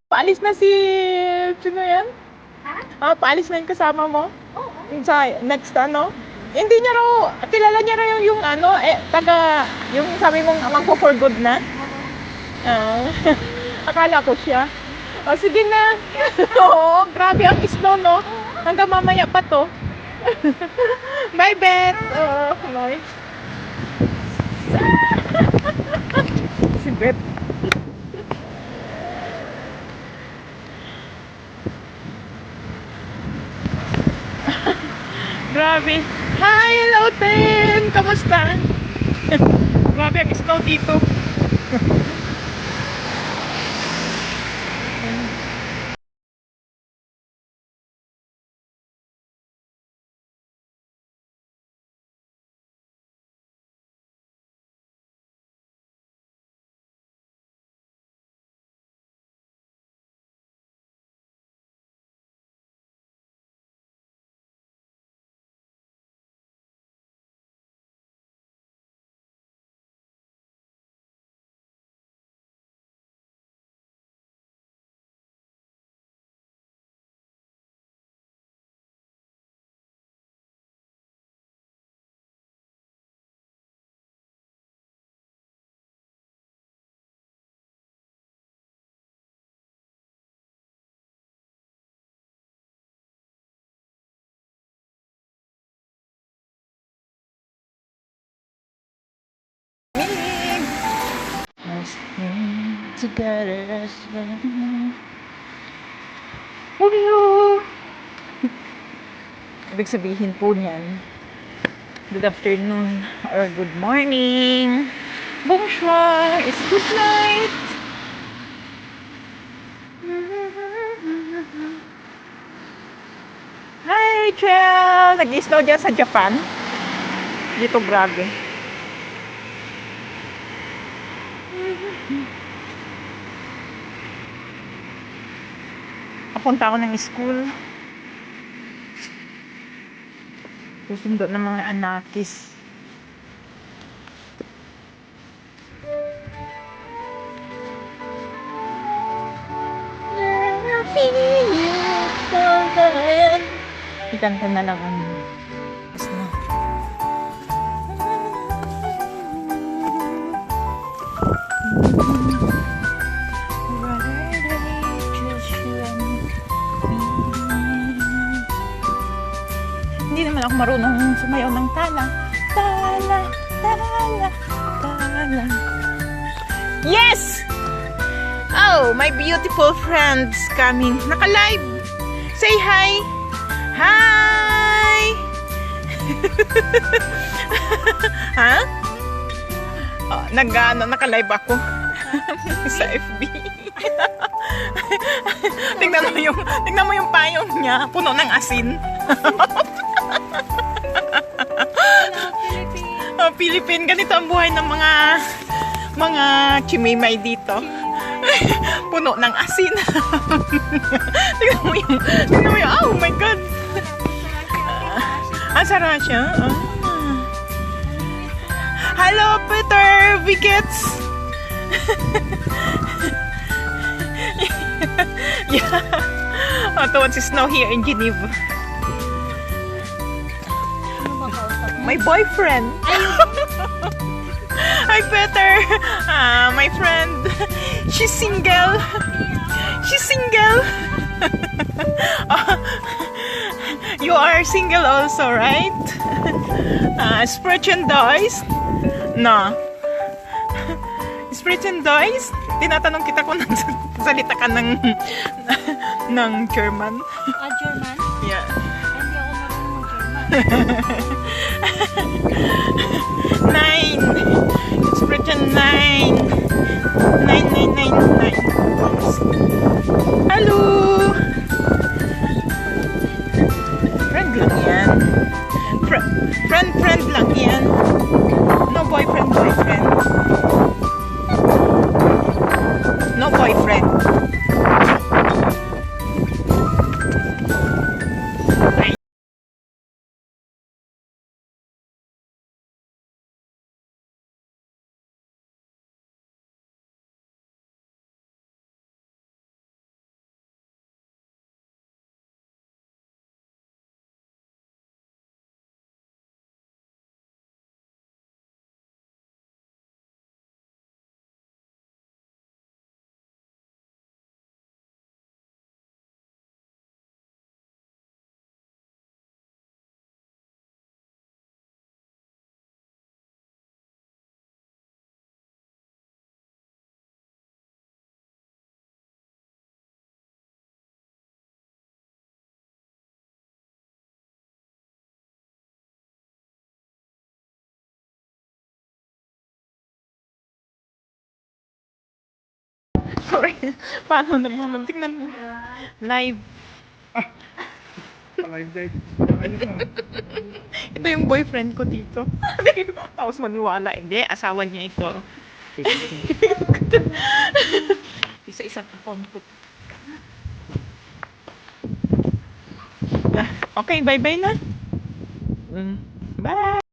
Paalis na si... Sino yan? Paalis na yung kasama mo? Sa next ano? Hindi niya raw, kilala niya raw yung ano, yung sabi mong magpo-for good na? Ah, akala ko siya. O, sige na. Oo, grabe ang snow, no? Hanggang mamaya pa to. Bye, Beth. Oo, bye. Si Beth. Grabe. Hi, hello, Ten. Kamusta? Grabe ang snow dito. Let's stay together as one. Hello! Ibig sabihin po niyan, good afternoon or good morning. Bonsoir! It's good night! Hi, Rachel! Nag-snow dyan sa Japan? Dito grabe. Papunta ako ng school. Susundo ng mga anakis. Ikanta na lang ang snow. Hindi naman ako marunong sumayaw ng tala. Tala, tala, tala. Yes! Oh, my beautiful friends coming. Naka-live. Say hi. Hi! Ha? Oh, naka-live ako. Sa FB. tingnan mo yung payong niya, puno ng asin. Oh, Philippine, ganito ang buhay ng mga chimimay dito. Puno ng asin. tingnan mo yung, oh my God. Sa Russia? Hello, Peter Vigets. Yeah. Towards snow here in Geneva. My boyfriend. Hi, Peter. My friend. She's single. She's single. You are single also, right? Sprechen Deutsch? No. Sprechen Deutsch? Tinatanong kita kung salita ka ng German. German? Yeah. Hindi ako marunong German. 9. Sprechen 9. 9999. Hello! Friend lang yan. Friend lang yan. No boyfriend. No boyfriend. Sorry. Paano naman? Tingnan mo. Live. Live date. Ito yung boyfriend ko dito. Tapos maniwala. Hindi, asawa niya ito. Isa-isa phone ko. Okay, bye-bye na. Bye!